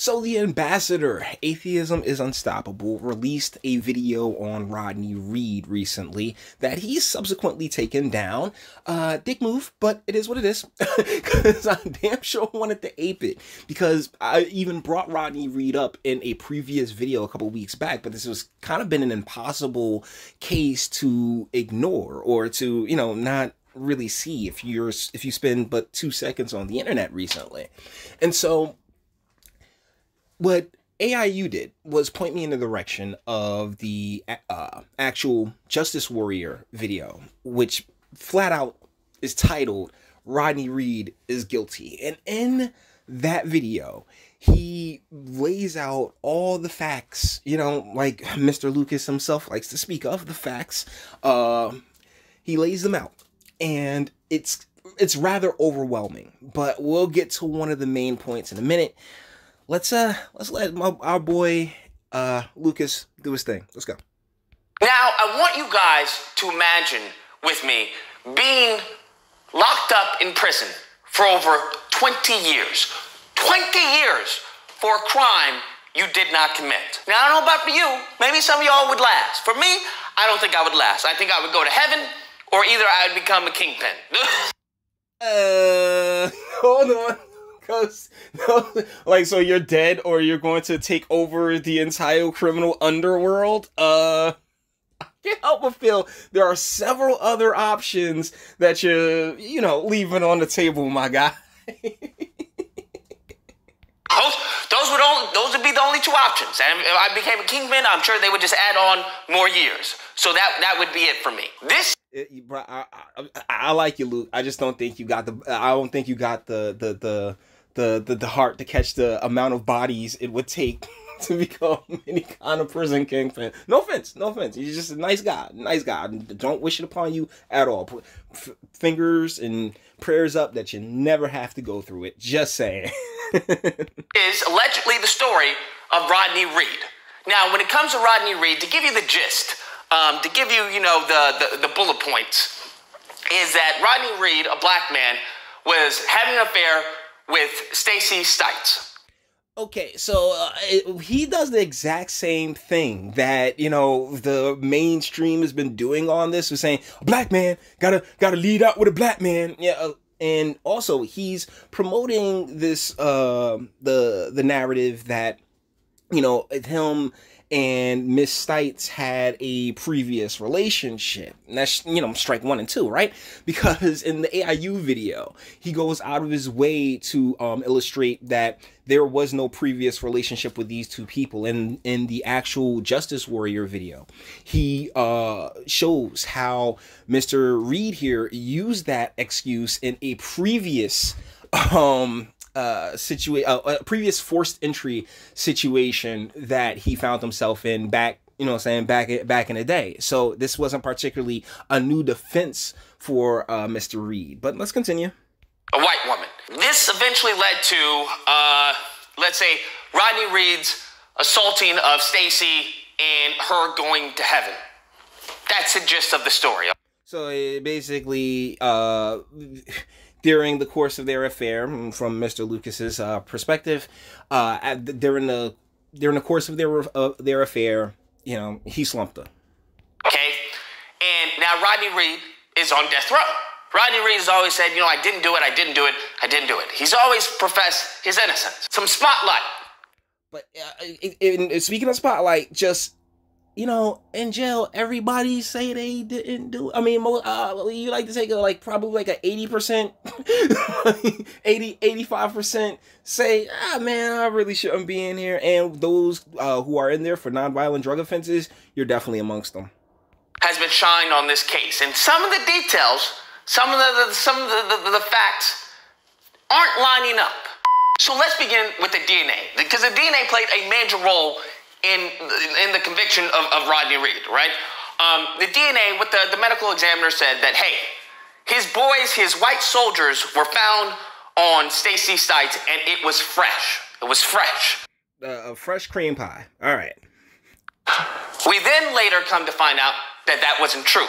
So the ambassador, Atheism is Unstoppable, released a video on Rodney Reed recently that he's subsequently taken down. Dick move, but it is what it is. Because I damn sure wanted to ape it. Because I even brought Rodney Reed up in a previous video a couple weeks back, but this was kind of been an impossible case to ignore or to, not really see if you spend but 2 seconds on the internet recently. And so what AIU did was point me in the direction of the actual Justice Warrior video, which flat out is titled Rodney Reed is Guilty. And in that video, he lays out all the facts, like Mr. Lucas himself likes to speak of the facts. He lays them out, and it's rather overwhelming, but we'll get to one of the main points in a minute. Let's let our boy Lucas do his thing. Let's go. Now, I want you guys to imagine with me being locked up in prison for over 20 years. 20 years for a crime you did not commit. Now, I don't know about for you. Maybe some of y'all would last. For me, I don't think I would last. I think I would go to heaven, or either I would become a kingpin. Hold on. So you're dead, or you're going to take over the entire criminal underworld? I can't help but feel there are several other options that you're, leaving on the table, my guy. Those would be the only two options. And if I became a kingpin, I'm sure they would just add on more years. So that would be it for me. Bro, I like you, Luke. I just don't think you got the heart to catch the amount of bodies it would take to become any kind of prison kingpin. No offense. You're just a nice guy. Don't wish it upon you at all. Put fingers and prayers up that you never have to go through it. Just saying. Is allegedly the story of Rodney Reed. Now, when it comes to Rodney Reed, to give you the gist, to give you, the bullet points, is that Rodney Reed, a black man, was having an affair with Stacey Stites. Okay, so he does the exact same thing that, the mainstream has been doing on this, was saying, a black man gotta lead out with a black man. Yeah, and also he's promoting this, the narrative that, him and Miss Stites had a previous relationship. And that's, strike 1 and 2, right? Because in the AIU video, he goes out of his way to illustrate that there was no previous relationship with these two people. And in the actual Justice Warrior video, he shows how Mr. Reed here used that excuse in a previous previous forced entry situation that he found himself in back in the day. So this wasn't particularly a new defense for Mr. Reed. But let's continue. A white woman. This eventually led to, let's say, Rodney Reed's assaulting of Stacey and her going to heaven. That's the gist of the story. So basically, during the course of their affair, from Mr. Lucas's perspective, during the course of their affair, he slumped her. Okay, and now Rodney Reed is on death row. Rodney Reed has always said, I didn't do it. He's always professed his innocence. Some spotlight. But speaking of spotlight, just, in jail, everybody say they didn't do it. I mean, you like to take probably like a 80%, 85% say, man, I really shouldn't be in here. And those who are in there for nonviolent drug offenses, you're definitely amongst them. Has been shined on this case. And some of the details, some of the facts aren't lining up. So let's begin with the DNA, because the DNA played a major role in the conviction of Rodney Reed, right? The DNA, what the medical examiner said that, hey, his white soldiers were found on Stacey Stites, and it was fresh. It was fresh. A fresh cream pie. All right. We then later come to find out that wasn't true.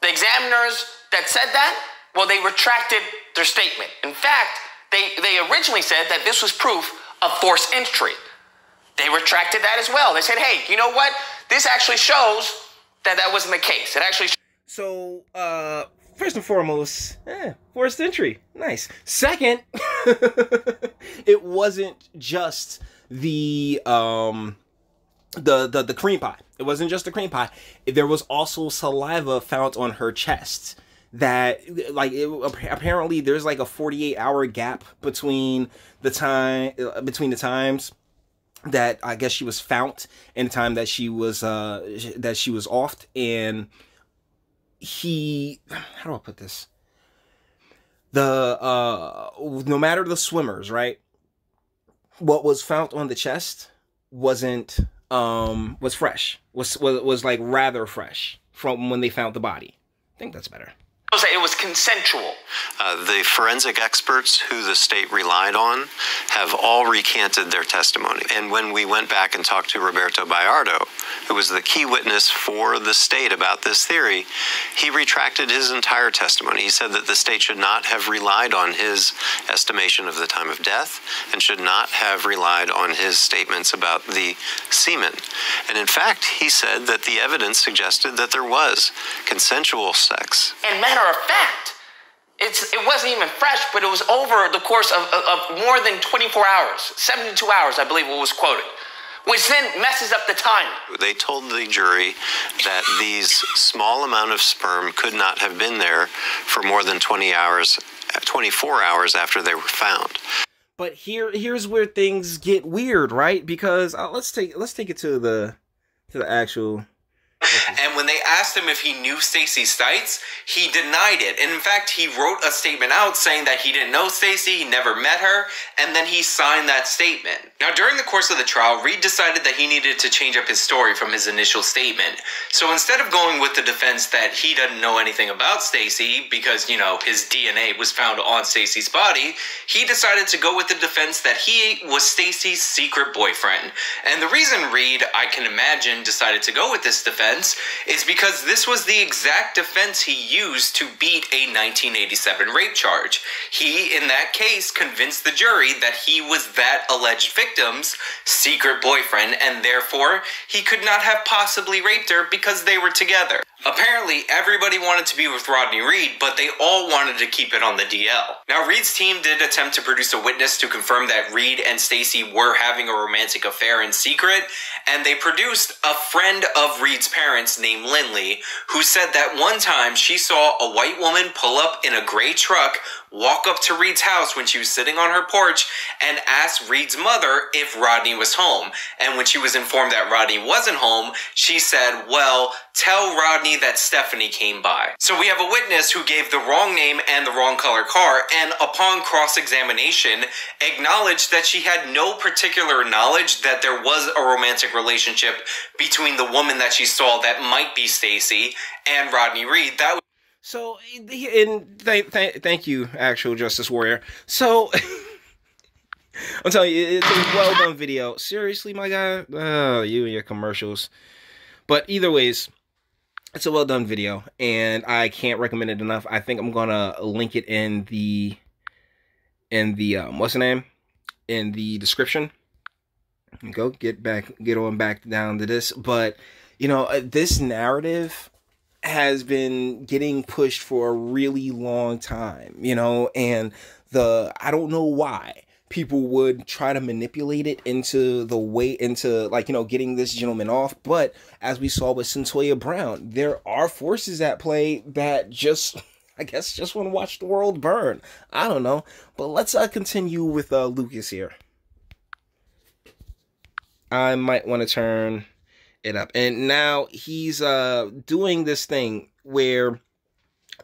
The examiners that said that, well, they retracted their statement. In fact, they originally said that this was proof of forced entry. They retracted that as well. They said, hey, you know what? This actually shows that that wasn't the case. It actually... So, first and foremost, forced entry. Nice. Second, it wasn't just the cream pie. It wasn't just the cream pie. There was also saliva found on her chest. That, like, apparently there's like a 48-hour gap between the times that I guess she was found and the time that she was offed. And how do I put this? No matter the swimmers, right? What was found on the chest was fresh. Was like rather fresh from when they found the body. I think that's better. It was consensual. The forensic experts who the state relied on have all recanted their testimony. And when we went back and talked to Roberto Bayardo, who was the key witness for the state about this theory, he retracted his entire testimony. He said that the state should not have relied on his estimation of the time of death and should not have relied on his statements about the semen. And in fact, he said that the evidence suggested that there was consensual sex. And matter of fact, it wasn't even fresh, but it was over the course of more than 24 hours, 72 hours, I believe it was quoted, which then messes up the time. They told the jury that these small amount of sperm could not have been there for more than 24 hours after they were found. But here's where things get weird, right? Because let's take it to the actual. And when they asked him if he knew Stacey Stites, he denied it. And in fact, he wrote a statement out saying that he didn't know Stacey, he never met her, and then he signed that statement. Now, during the course of the trial, Reed decided that he needed to change up his story from his initial statement. So instead of going with the defense that he doesn't know anything about Stacey because, you know, his DNA was found on Stacey's body, he decided to go with the defense that he was Stacey's secret boyfriend. And the reason Reed, I can imagine, decided to go with this defense is because this was the exact defense he used to beat a 1987 rape charge. He, in that case, convinced the jury that he was that alleged victim's secret boyfriend, and therefore he could not have possibly raped her because they were together. Apparently, everybody wanted to be with Rodney Reed, but they all wanted to keep it on the DL. Now, Reed's team did attempt to produce a witness to confirm that Reed and Stacey were having a romantic affair in secret, and they produced a friend of Reed's parents named Lindley, who said that one time she saw a white woman pull up in a gray truck, walk up to Reed's house when she was sitting on her porch, and ask Reed's mother if Rodney was home. And when she was informed that Rodney wasn't home, she said, well, tell Rodney that Stephanie came by. So we have a witness who gave the wrong name and the wrong color car, and upon cross-examination, acknowledged that she had no particular knowledge that there was a romantic relationship between the woman that she saw that might be Stacey and Rodney Reed. So, and thank you, actual Justice Warrior. So, I'm telling you, it's a well done video. Seriously, my guy, you and your commercials. But either ways, it's a well done video, and I can't recommend it enough. I think I'm gonna link it in the what's the name? In the description. Go get on back down to this. But you know, this narrative has been getting pushed for a really long time, you know, and I don't know why people would try to manipulate it into like, you know, getting this gentleman off. But as we saw with Centoya Brown, there are forces at play that just, I guess, just want to watch the world burn. I don't know. But let's continue with Lucas here. I might want to turn it up, and now he's doing this thing where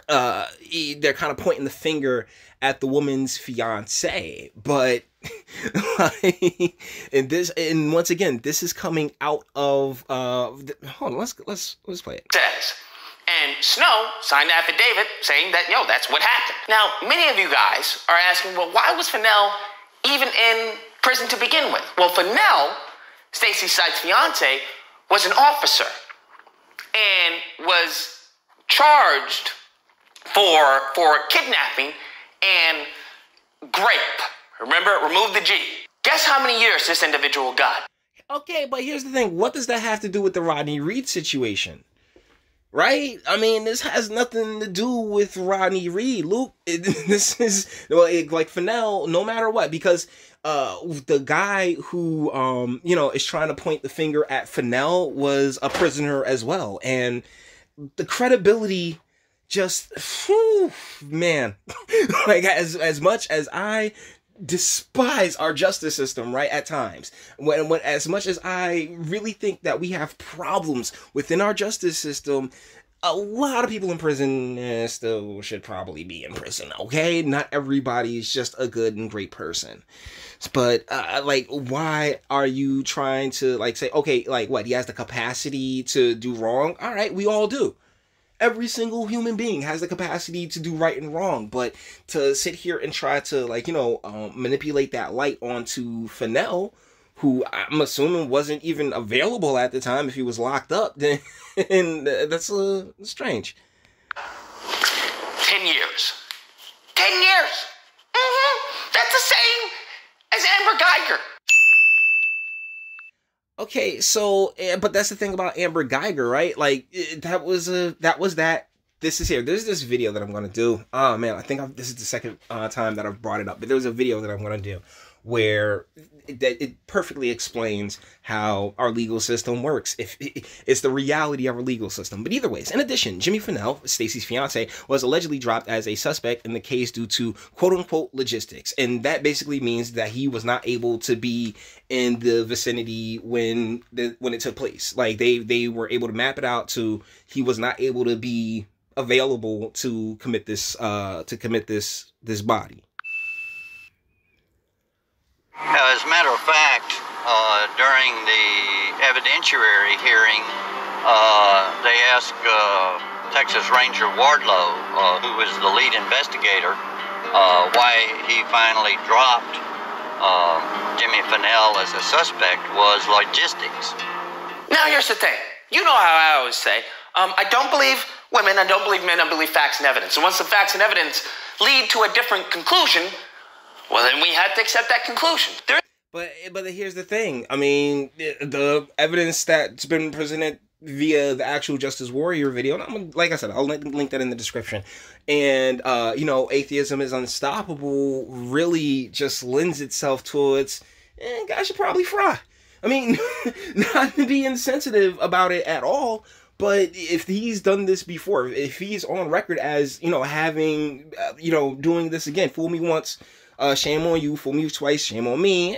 they're kind of pointing the finger at the woman's fiance, but and once again, this is coming out of hold on, let's play it. Says, and Snow signed an affidavit saying that, yo, that's what happened. Now, many of you guys are asking, well, why was Fennell even in prison to begin with? Well, Fennell, Stacey Stites' fiance, was an officer and was charged for kidnapping and grape. Remember, remove the G. Guess Guess how many years this individual got? Okay, but here's the thing. What does that have to do with the Rodney Reed situation? Right? I mean, this has nothing to do with Rodney Reed, Luke. This is, well, like, Fennell, no matter what, because the guy who, is trying to point the finger at Fennell was a prisoner as well. And the credibility just, whew, man, like, as much as I despise our justice system, right, at times, when as much as I really think that we have problems within our justice system, a lot of people in prison still should probably be in prison, okay? Not everybody's just a good and great person. But, like, why are you trying to, like, say, okay, like, what, he has the capacity to do wrong? All right, we all do. Every single human being has the capacity to do right and wrong, but to sit here and try to, like, manipulate that light onto Fennell, who I'm assuming wasn't even available at the time if he was locked up, then and that's strange. 10 years. 10 years! That's the same as Amber Geiger. Okay, so, but that's the thing about Amber Geiger, right? Like, this is here. There's this video that I'm going to do. Oh, man, I think this is the second time that I've brought it up. But there's a video that I'm going to do where it perfectly explains how our legal system works. It's the reality of our legal system. But either ways, in addition, Jimmy Fennell, Stacey's fiance, was allegedly dropped as a suspect in the case due to quote-unquote logistics. And that basically means that he was not able to be in the vicinity when it took place. Like, they were able to map it out to he was not able to be available to commit this body. As a matter of fact, during the evidentiary hearing, they asked Texas Ranger Wardlow, who was the lead investigator, why he finally dropped Jimmy Fennell as a suspect was logistics. Now here's the thing. You know how I always say, I don't believe women, I don't believe men, I believe facts and evidence. And once the facts and evidence lead to a different conclusion, well, then we had to accept that conclusion. But here's the thing. I mean, the evidence that's been presented via the actual Justice Warrior video, and like I said, I'll link that in the description. And, atheism is unstoppable really just lends itself towards, guys should probably fry. I mean, not to be insensitive about it at all, but if he's done this before, if he's on record as, having, doing this again, fool me once, shame on you, fool me twice, shame on me,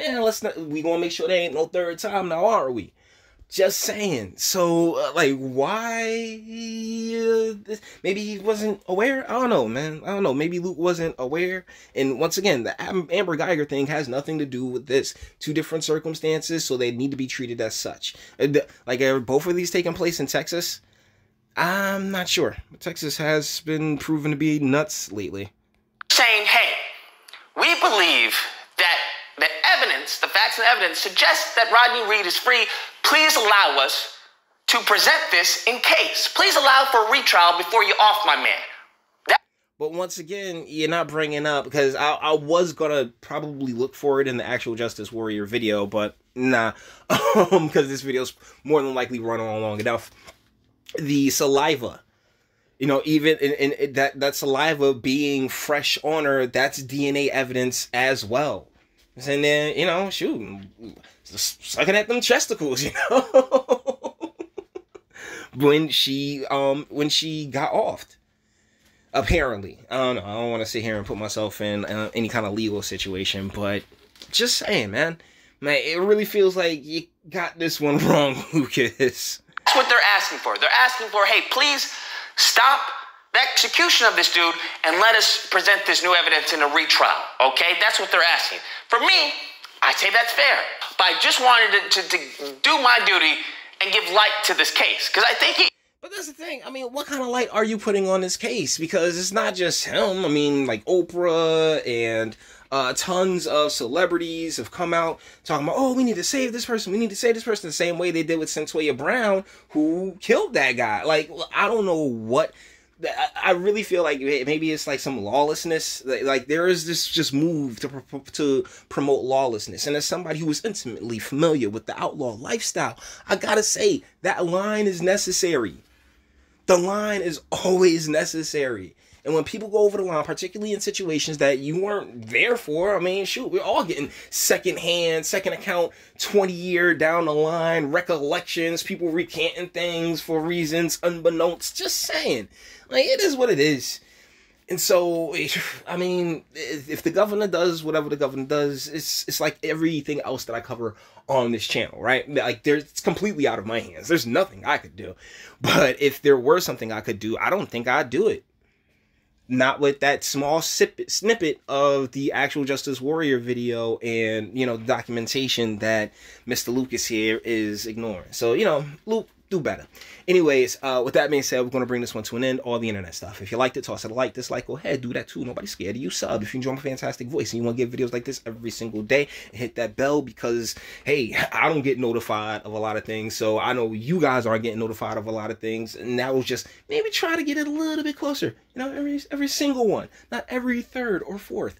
we gonna make sure there ain't no third time now, are we? Just saying. So, why? Maybe he wasn't aware? I don't know, man. I don't know. Maybe Luke wasn't aware. And once again, the Amber Geiger thing has nothing to do with this. Two different circumstances, so they need to be treated as such. Like, are both of these taking place in Texas? I'm not sure. Texas has been proven to be nuts lately. Saying, hey, we believe that the evidence, the facts and evidence suggest that Rodney Reed is free. Please allow us to present this in case. Please allow for a retrial before you off my man. But once again, you're not bringing up, because I was going to probably look for it in the actual Justice Warrior video, but nah, because this video's more than likely run on long enough. The saliva, even in that saliva being fresh on her, that's DNA evidence as well. And then, shoot, sucking at them chesticles, when she got offed. Apparently. I don't know. I don't want to sit here and put myself in any kind of legal situation, but just saying, man, it really feels like you got this one wrong, Lucas. That's what they're asking for. They're asking for, hey, please stop the execution of this dude and let us present this new evidence in a retrial, okay? That's what they're asking. For me, I say that's fair. But I just wanted to do my duty and give light to this case, because I think But that's the thing. I mean, what kind of light are you putting on this case? Because it's not just him. I mean, like Oprah and tons of celebrities have come out talking about, oh, we need to save this person. We need to save this person, the same way they did with Centoya Brown, who killed that guy. Like, I don't know what I really feel like maybe it's like some lawlessness. Like there is this just move to promote lawlessness. And as somebody who is intimately familiar with the outlaw lifestyle, I gotta say that line is necessary. The line is always necessary. And when people go over the line, particularly in situations that you weren't there for, I mean, shoot, we're all getting second account, 20-year down the line, recollections, people recanting things for reasons unbeknownst. Just saying. Like, it is what it is. And so, I mean, if the governor does whatever the governor does, it's like everything else that I cover on this channel, right? Like, it's completely out of my hands. There's nothing I could do. But if there were something I could do, I don't think I'd do it. Not with that small snippet of the actual Justice Warrior video and, you know, documentation that Mr. Lucas here is ignoring. So, you know, Luke, do better. Anyways, with that being said, we're going to bring this one to an end. All the internet stuff. If you liked it, toss it a like, dislike, go ahead, do that too. Nobody's scared of you. Sub if you enjoy my fantastic voice and you want to get videos like this every single day, and hit that bell because, hey, I don't get notified of a lot of things, so I know you guys aren't getting notified of a lot of things, and that was just maybe try to get it a little bit closer. You know, every single one, not every third or fourth.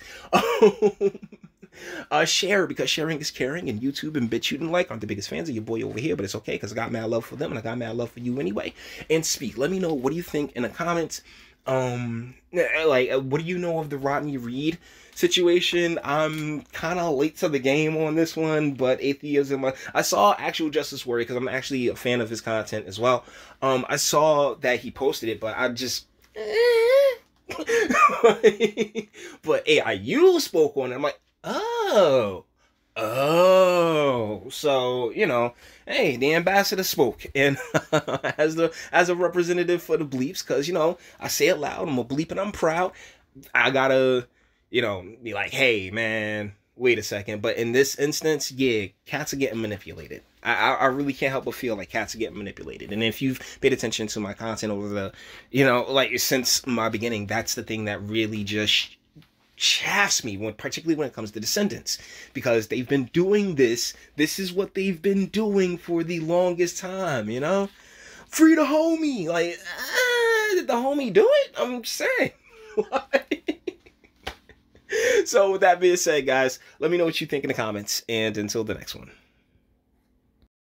Share, because sharing is caring, and YouTube and BitChute and like aren't the biggest fans of your boy over here, but it's okay because I got mad love for them and I got mad love for you anyway. And speak, let me know, what do you think in the comments? Like, what do you know of the Rodney Reed situation? I'm kind of late to the game on this one, but atheism, I saw Actual Justice Warrior because I'm actually a fan of his content as well. I saw that he posted it, but I just but AIU spoke on it. I'm like, oh, so, you know, hey, the ambassador spoke, and as a representative for the bleeps, because, you know, I say it loud, I'm a bleep and I'm proud, I gotta, you know, be like, hey, man, wait a second. But in this instance, yeah, cats are getting manipulated. I really can't help but feel like cats are getting manipulated. And if you've paid attention to my content over the, you know, like since my beginning, that's the thing that really just chafes me, particularly when it comes to Descendants, because they've been doing this. This is what they've been doing for the longest time, you know? Free the homie. Like, did the homie do it? I'm saying. So with that being said, guys, let me know what you think in the comments, and until the next one.